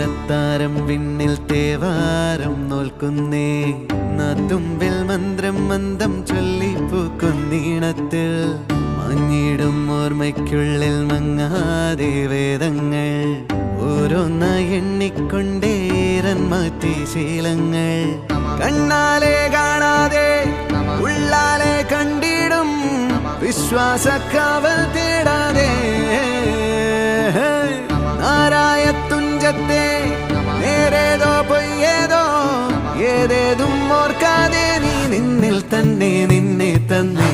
അത്താരം വിണ്ണിൽ തേവാരം നോൽക്കുന്നേ നാത്തുമ്പിൽ മന്ത്രം മന്ദം ചൊല്ലിപ്പൂക്കുന്നീണത്തിൽ മങ്ങിടും ഓർമ്മയ്ക്കുള്ളിൽ മങ്ങാതെ വേദങ്ങൾ ഓരോന്നായി എണ്ണിക്കൊണ്ടേരൻ മാറ്റി ശീലങ്ങൾ കണ്ണാലെ കാണാതെ ഉള്ളാലെ കണ്ടിടും വിശ്വാസക്കാവൽ തേടാതെ നാരായ തുഞ്ചത്തെ നേരേതോ പൊയ്യേതോ ഏതേതും ഓർക്കാതെ നീ നിന്നിൽ തന്നെ നിന്നെ തന്നെ